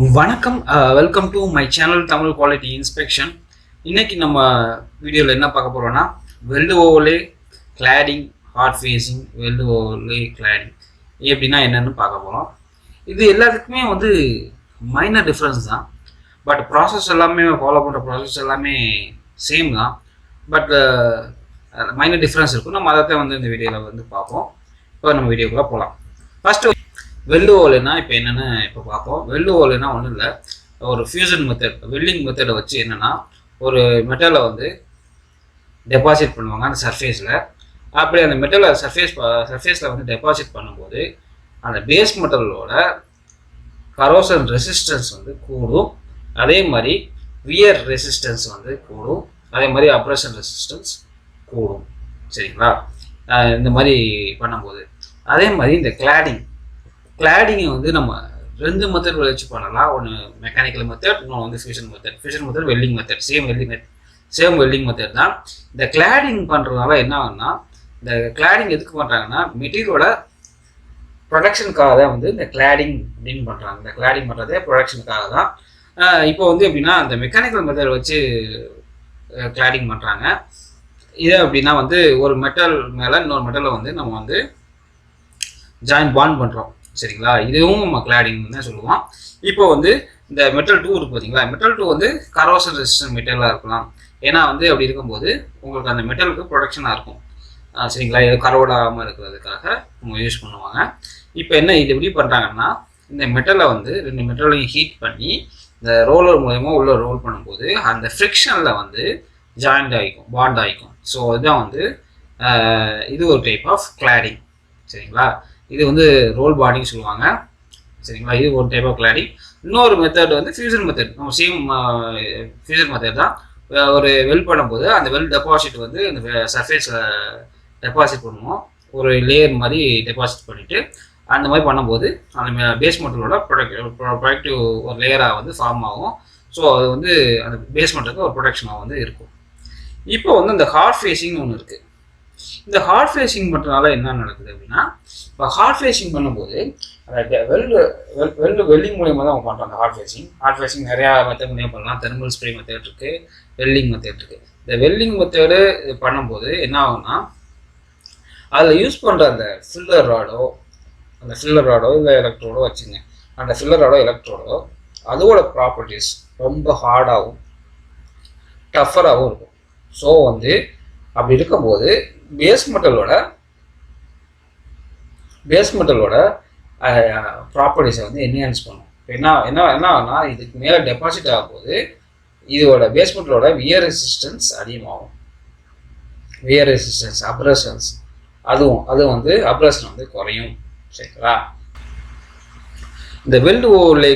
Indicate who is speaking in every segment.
Speaker 1: வணக்கம். Welcome to my channel Tamil quality inspection. இன்னைக்கு நம்ம வீடியோவில் என்ன பார்க்க போகிறோம்னா weld overlay cladding, hard facing, weld overlay cladding எப்படின்னா என்னென்னு பார்க்க போகிறோம். இது எல்லாத்துக்குமே வந்து மைனர் டிஃப்ரென்ஸ் தான். பட் ப்ராசஸ் எல்லாமே ஃபாலோ பண்ணுற ப்ராசஸ் எல்லாமே சேம் தான். பட் மைனர் டிஃப்ரென்ஸ் இருக்கும். நம்ம அதை தான் வந்து இந்த வீடியோவில் வந்து பார்ப்போம். இப்போ நம்ம வீடியோக்குள்ளே போகலாம். ஃபஸ்ட்டு வெல்டு ஓவர்லேனா இப்போ என்னென்னு இப்போ பார்ப்போம். வெல்டு ஓவர்லேனா ஒன்றும் இல்லை, ஒரு ஃபியூசன் மெத்தட், வெல்டிங் மெத்தடை வச்சு என்னென்னா ஒரு மெட்டலை வந்து டெபாசிட் பண்ணுவாங்க அந்த சர்ஃபேஸில். அப்படி அந்த மெட்டலை சர்ஃபேஸில் வந்து டெபாசிட் பண்ணும்போது அந்த பேஸ் மெட்டலோட கரோசன் ரெசிஸ்டன்ஸ் வந்து கூடும். அதே மாதிரி வியர் ரெசிஸ்டன்ஸ் வந்து கூடும். அதே மாதிரி அப்ரஷன் ரெசிஸ்டன்ஸ் கூடும். சரிங்களா? இந்த மாதிரி பண்ணும்போது அதே மாதிரி இந்த கிளாடிங்கை வந்து நம்ம ரெண்டு மெத்தட் வச்சு பண்ணலாம். ஒன்று மெக்கானிக்கல் மெத்தட், இன்னொன்று வந்து fusion method, welding method. Same welding method தான். இந்த கிளாடிங் பண்ணுறதுனால என்ன ஆகுன்னா, இந்த கிளாடிங் எதுக்கு பண்ணுறாங்கன்னா மெட்டீரியலோட ப்ரொடக்ஷனுக்காக தான் வந்து இந்த கிளாடிங் அப்படின்னு பண்ணுறாங்க. இந்த கிளாடிங் பண்ணுறதே ப்ரொடக்ஷனுக்காக தான். இப்போ வந்து எப்படின்னா அந்த மெக்கானிக்கல் மெத்தட் வச்சு கிளாடிங் பண்ணுறாங்க. இது அப்படின்னா வந்து ஒரு மெட்டல் மேலே இன்னொரு மெட்டலை வந்து நம்ம வந்து ஜாயின் பாண்ட் பண்ணுறோம். சரிங்களா? இதுவும் நம்ம கிளாடிங் தான் சொல்லுவோம். இப்போ வந்து இந்த மெட்டல் 2 இருக்குது பார்த்தீங்களா? மெட்டல் 2 வந்து கரோசன் ரெசிஸ்டன்ட் மெட்டலாக இருக்கலாம். ஏன்னா வந்து அப்படி இருக்கும்போது உங்களுக்கு அந்த மெட்டலுக்கு ப்ரொடக்ஷனாக இருக்கும். சரிங்களா? இது கரோடாகாமல் இருக்கிறதுக்காக நம்ம யூஸ் பண்ணுவாங்க. இப்போ என்ன இது எப்படி பண்ணுறாங்கன்னா, இந்த மெட்டலை வந்து ரெண்டு மெட்டலையும் ஹீட் பண்ணி இந்த ரோலர் மூலயமா உள்ள ரோல் பண்ணும்போது அந்த ஃப்ரிக்ஷனில் வந்து ஜாயிண்ட் ஆகிக்கும், பாண்ட் ஆகிக்கும். ஸோ இதுதான் வந்து இது ஒரு டைப் ஆஃப் கிளாடிங். சரிங்களா? இது வந்து ரோல் பாண்டிங் சொல்லுவாங்க. சரிங்களா? இது ஒரு டைப் ஆஃப் கிளாடிங். இன்னொரு மெத்தட் வந்து ஃபியூசன் மெத்தட். நம்ம சேம் ஃபியூசன் மெத்தட் தான். ஒரு வெல்ட் பண்ணும்போது அந்த வெல்ட் டெபாசிட் வந்து அந்த சர்ஃபேஸில் டெபாசிட் பண்ணுவோம். ஒரு லேயர் மாதிரி டெபாசிட் பண்ணிவிட்டு அந்த மாதிரி பண்ணும்போது அந்த பேஸ் மெட்டலோட ப்ரொடக்டிவ் ஒரு லேயராக வந்து ஃபார்ம் ஆகும். ஸோ அது வந்து அந்த பேஸ் மெட்டலுக்கு ஒரு ப்ரொடக்ஷனாக வந்து இருக்கும். இப்போ வந்து இந்த ஹார்ட் ஃபேஸிங்னு ஒன்று இருக்குது. இந்த ஹார்ட் ஃபேஸிங் பண்ணுறதுனால என்ன நடக்குது அப்படின்னா, இப்போ ஹார்ட் ஃபேஸிங் பண்ணும்போது வெல்டிங் மூலியமாக தான் அவங்க பண்ணுறோம். அந்த ஹார்ட் ஃபேஸிங் நிறையா மெத்தட் மூலியமாக பண்ணலாம். தெர்மல் ஸ்ப்ரே மெத்தட் இருக்குது, வெல்டிங் மெத்தட் இருக்குது. இந்த வெல்டிங் மெத்தடு பண்ணும்போது என்ன ஆகும்னா, அதில் யூஸ் பண்ணுற அந்த ஃபில்லர் ராடோ இல்லை எலக்ட்ரோடோ வச்சுங்க. அந்த ஃபில்லர் ராடோ எலக்ட்ரோடோ அதோட ப்ராப்பர்ட்டிஸ் ரொம்ப ஹார்டாகவும் டஃபராகவும் இருக்கும். ஸோ வந்து அப்படி இருக்கும்போது பேஸ் மெட்டலோட ப்ராப்பர்ட்டிஸை வந்து என்ஹான்ஸ் பண்ணும். என்ன ஆகுனா, இதுக்கு மேலே டெபாசிட் ஆகும்போது இதோட பேஸ் மெட்டலோட வியர் ரெசிஸ்டன்ஸ் அதிகமாகும். வியர் ரெசிஸ்டன்ஸ், அப்ரஷன்ஸ், அதுவும் வந்து அப்ரஷன் வந்து குறையும். சரிங்களா? இந்த வெல்டு ஓவர்லே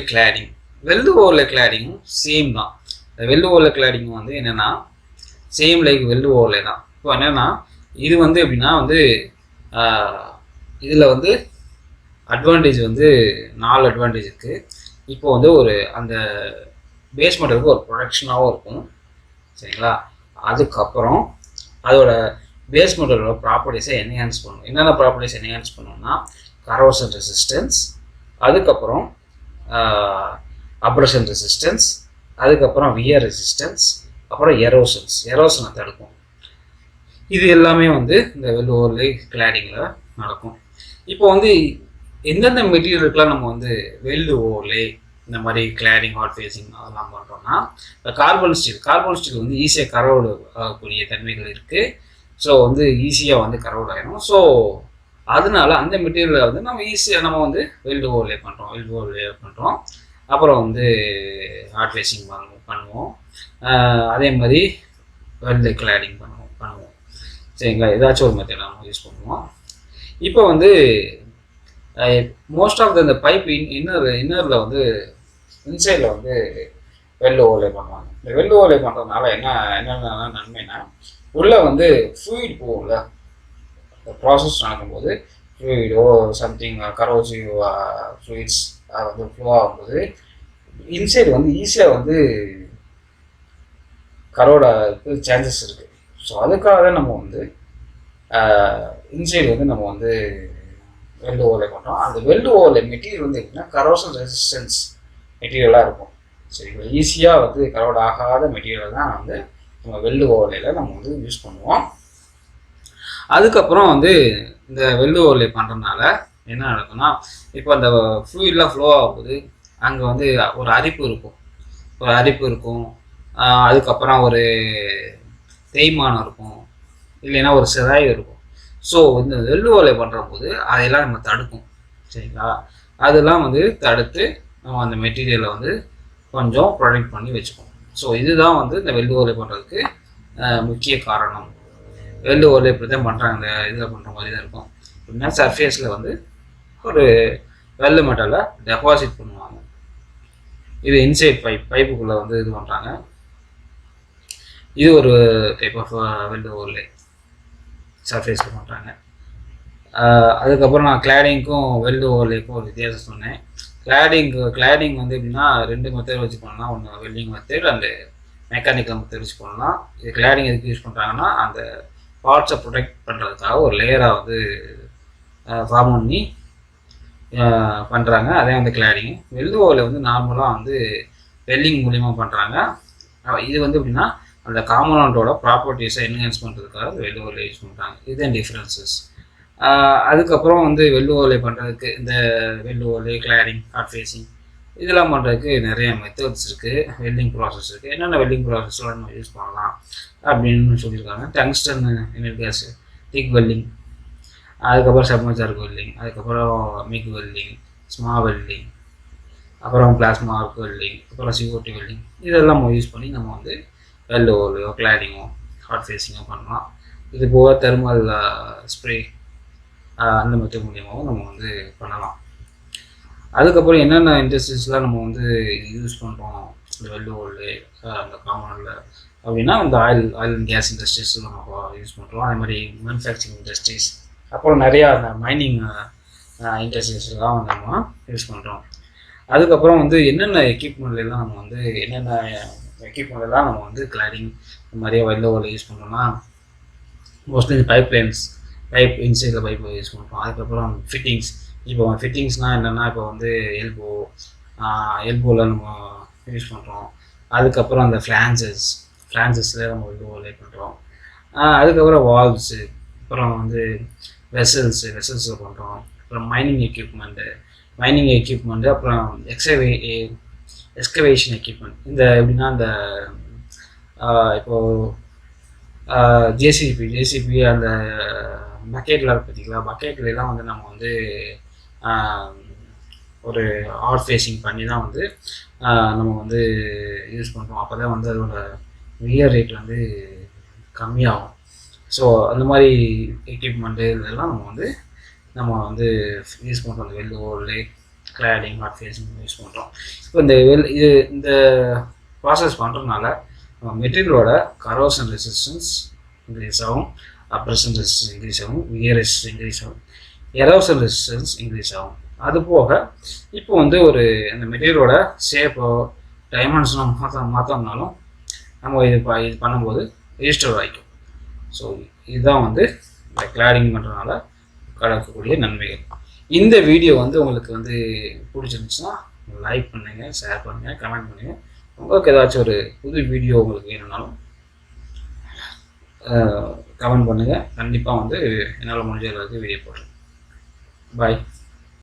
Speaker 1: கிளாடிங்கும் சேம் தான். இந்த வெல்டு ஓவர்லே கிளாடிங் வந்து என்னென்னா சேம் லைக் வெல்டு ஓவர்லே தான். இப்போ என்னென்னா இது வந்து எப்படின்னா வந்து இதில் வந்து அட்வான்டேஜ் வந்து 4 அட்வான்டேஜ் இருக்குது. இப்போ வந்து ஒரு அந்த பேஸ் மெட்டலுக்கு ஒரு ப்ரொடக்ஷனாகவும் இருக்கும். சரிங்களா? அதுக்கப்புறம் அதோட பேஸ் மெட்டலோட ப்ராப்பர்ட்டிஸை என்ஹான்ஸ் பண்ணணும். என்னென்ன ப்ராப்பர்ட்டிஸ் என்ஹான்ஸ் பண்ணணும்னா கரோசன் ரெசிஸ்டன்ஸ், அதுக்கப்புறம் அப்ரஷன் ரெசிஸ்டன்ஸ், அதுக்கப்புறம் வியர் ரெசிஸ்டன்ஸ், அப்புறம் எரோஷனை தடுக்கும். இது எல்லாமே வந்து இந்த வெல்டு ஓவர்லே கிளாடிங்கில் நடக்கும். இப்போ வந்து எந்தெந்த மெட்டீரியலுக்கெலாம் நம்ம வந்து வெல்டு ஓவர்லே இந்த மாதிரி கிளாடிங், ஹார்ட் ஃபேஸிங் அதெல்லாம் பண்ணுறோம்னா, இப்போ கார்பன் ஸ்டீல் வந்து ஈஸியாக கரோடு ஆகக்கூடிய தன்மைகள் இருக்குது. ஸோ வந்து ஈஸியாக வந்து கரோடு ஆகிடும். ஸோ அதனால அந்த மெட்டீரியலை வந்து நம்ம வந்து வெல்டு ஓவர்லே பண்ணுறோம். அப்புறம் வந்து ஹார்ட் ஃபேஸிங் பண்ணுவோம். அதே மாதிரி வெல்டு கிளாடிங் பண்ணுவோம். சரிங்களா? ஏதாச்சும் ஒரு மெத்தட் நம்ம யூஸ் பண்ணுவோம். இப்போ வந்து மோஸ்ட் ஆஃப் இந்த பைப் இன்னரில் வந்து இன்சைடில் வந்து வெல்டு ஓவர்லே பண்ணுவாங்க. இந்த வெல்டு ஓவர்லே பண்ணுறதுனால என்னென்ன நன்மைனா, உள்ளே வந்து ஃப்ளூயிட் போகும்ல, இந்த ப்ராசஸ் நடக்கும்போது ஃப்ளூயிடோ சம்திங் கரோசிவ் ஃப்ளூயிட்ஸ் அது வந்து ஃப்ளோ ஆகும்போது இன்சைடு வந்து ஈஸியாக வந்து கரோடாக்கு சான்சஸ் இருக்குது. ஸோ அதுக்காக தான் நம்ம வந்து இன்சைடு வந்து நம்ம வந்து வெல்டு ஓவர்லே பண்ணுறோம். அந்த வெல்டு ஓவர்லே மெட்டீரியல் வந்து எப்படின்னா கரோசன் ரெசிஸ்டன்ஸ் மெட்டீரியலாக இருக்கும். சரிங்களா, ஈஸியாக வந்து கரோட் ஆகாத மெட்டீரியல் தான் வந்து நம்ம வெல்டு ஓவர்லேயில் நம்ம வந்து யூஸ் பண்ணுவோம். அதுக்கப்புறம் வந்து இந்த வெல்டு ஓவர்லே பண்ணுறதுனால என்ன நடக்கும்னா, இப்போ அந்த ஃப்ளூயிட்லாம் ஃப்ளோ ஆகும்போது அங்கே வந்து ஒரு அரிப்பு இருக்கும், அதுக்கப்புறம் ஒரு தேய்மானம் இருக்கும், இல்லைன்னா ஒரு சிராய்வு இருக்கும். ஸோ இந்த வெல்டு ஓவர்லே பண்ணுற போது அதையெல்லாம் நம்ம தடுக்கும். சரிங்களா, அதெல்லாம் வந்து தடுத்து நம்ம அந்த மெட்டீரியலை வந்து கொஞ்சம் ப்ரொடெக்ட் பண்ணி வச்சுக்கோம். ஸோ இதுதான் வந்து இந்த வெல்டு ஓவர்லே பண்ணுறதுக்கு முக்கிய காரணம். வெல்டு ஓவர்லே இப்படி தான் பண்ணுறாங்க, இந்த இதில் பண்ணுற மாதிரி தான் இருக்கும். அப்படின்னா சர்ஃபேஸில் வந்து ஒரு வெல்டு மெட்டலை டெபாசிட் பண்ணுவாங்க. இது இன்சைட் பைப்புக்குள்ளே வந்து இது பண்ணுறாங்க. இது ஒரு டைப் ஆஃப் வெல்டு ஓவர்லே சர்ஃபேஸில் பண்ணுறாங்க. அதுக்கப்புறம் நான் கிளாடிங்க்கும் வெல்டு ஓவர்லேக்கும் ஒரு வித்தியாசம் சொன்னேன். கிளாடிங் வந்து எப்படின்னா 2 மெத்தட் வச்சு பண்ணலாம். ஒன்று welding method and mechanical method வச்சு பண்ணலாம். இது கிளாடிங் எதுக்கு யூஸ் பண்ணுறாங்கன்னா, அந்த பார்ட்ஸை ப்ரொடெக்ட் பண்ணுறதுக்காக ஒரு லேயராக வந்து ஃபார்ம் பண்ணி பண்ணுறாங்க. அதே வந்து கிளாடிங். வெல்டு ஓவர்லே வந்து நார்மலாக வந்து வெல்டிங் மூலிமா பண்ணுறாங்க. இது வந்து எப்படின்னா அந்த காம்பனண்ட்டோட ப்ராப்பர்ட்டிஸை என்ஹான்ஸ் பண்ணுறதுக்காக வெல்டு ஓவர்லே யூஸ் பண்ணுறாங்க. இதுதான் டிஃப்ரென்சஸ். அதுக்கப்புறம் வந்து வெல்டு ஓவர்லே பண்ணுறதுக்கு இந்த weld overlay, cladding, hot facing இதெல்லாம் பண்ணுறதுக்கு நிறைய மெத்தட்ஸ் இருக்குது, வெல்டிங் ப்ராசஸ் இருக்குது. என்னென்ன வெல்டிங் ப்ராசஸ்லாம் நம்ம யூஸ் பண்ணலாம் அப்படின்னு சொல்லியிருக்காங்க. டங்ஸ்டன் இனட் கேஸ், திக் வெல்டிங், அதுக்கப்புறம் சப்மர்ஜர் வெல்டிங், அதுக்கப்புறம் மிக் வெல்டிங், ஸ்மா வெல்டிங், அப்புறம் பிளாஸ்மா ஆர்க் வெல்டிங், அப்புறம் CO2 வெல்டிங், இதெல்லாம் நம்ம யூஸ் பண்ணி நம்ம வந்து வெல்டு ஓவர்லேயோ கிளாடிங்கோ ஹாட் ஃபேஸிங்கோ பண்ணலாம். இது போக தெர்மல் ஸ்ப்ரே அந்த மெத்தட் மூலியமாகவும் நம்ம வந்து பண்ணலாம். அதுக்கப்புறம் என்னென்ன இண்டஸ்ட்ரீஸ்லாம் நம்ம வந்து யூஸ் பண்ணுறோம் இந்த வெல்டு ஓவர்லே அந்த காம்பனண்ட்டில் அப்படின்னா, இந்த ஆயில் அண்ட் கேஸ் இண்டஸ்ட்ரீஸ் நம்ம யூஸ் பண்ணுறோம். அதே மாதிரி மேனுஃபேக்சரிங் இண்டஸ்ட்ரீஸ், அப்புறம் நிறையா அந்த மைனிங் இண்டஸ்ட்ரீஸ்லாம் நம்ம யூஸ் பண்ணுறோம். அதுக்கப்புறம் வந்து என்னென்ன எக்யூப்மெண்ட்லாம் நம்ம வந்து கிளாடிங் இந்த மாதிரியே வெல்டு ஓவர்லே யூஸ் பண்ணுறோம்னா, மோஸ்ட்லி இந்த பைப் இன்சைடில் பைப் யூஸ் பண்ணுறோம். அதுக்கப்புறம் ஃபிட்டிங்ஸ். இப்போ ஃபிட்டிங்ஸ்னால் என்னென்னா, இப்போ வந்து எல்போவில் நம்ம யூஸ் பண்ணுறோம். அதுக்கப்புறம் அந்த ஃப்ளான்சஸில் நம்ம வெல்டு ஓவர்லே பண்ணுறோம். அதுக்கப்புறம் வால்வ்ஸு, அப்புறம் வந்து வெசல்ஸில் பண்ணுறோம். அப்புறம் மைனிங் எக்யூப்மெண்ட்டு, அப்புறம் எக்ஸ்கவேஷன் எக்யூப்மெண்ட். இந்த எப்படின்னா இந்த இப்போது ஜேசிபி அந்த பக்கெட்டில் பார்த்தீங்களா, பக்கெட்லாம் வந்து நம்ம வந்து ஒரு ஹாட் ஃபேஸிங் பண்ணி தான் வந்து நம்ம வந்து யூஸ் பண்ணுறோம். அப்போ தான் வந்து அதோட வியர் ரேட் வந்து கம்மியாகும். ஸோ அந்த மாதிரி எக்யூப்மெண்ட்டு இதெல்லாம் நம்ம வந்து யூஸ் பண்ணுறோம். அந்த weld overlay, cladding, hot facing use பண்ணுறோம். இப்போ இந்த ப்ராசஸ் பண்ணுறதுனால நம்ம மெட்டீரியலோட கரோஷன் ரெசிஸ்டன்ஸ் இன்க்ரீஸ் ஆகும், அப்ரஷன் ரெசிஸ்டன்ஸ் இன்க்ரீஸ் ஆகும், வியர் ரெசிஸ்டன்ஸ் இன்க்ரீஸ் ஆகும், எரோஷன் ரெசிஸ்டன்ஸ் இன்க்ரீஸ் ஆகும். அது போக இப்போ வந்து அந்த மெட்டீரியலோட ஷேப்போ டைமென்ஷனோ மாற்றோம்னாலும் நம்ம இது பண்ணும்போது ரெஜிஸ்டர் ஆகிக்கும். ஸோ இதுதான் வந்து இந்த கிளாடிங் பண்ணுறதுனால கிடைக்கக்கூடிய நன்மைகள். இந்த வீடியோ வந்து உங்களுக்கு வந்து பிடிச்சிருந்துச்சுன்னா லைக் பண்ணுங்கள், ஷேர் பண்ணுங்கள், கமெண்ட் பண்ணுங்கள். உங்களுக்கு ஏதாச்சும் ஒரு புது வீடியோ உங்களுக்கு வேணும்னாலும் கமெண்ட் பண்ணுங்கள். கண்டிப்பாக வந்து என்னால் முடிஞ்ச அளவுக்கு வீடியோ போடுறேன். பாய்.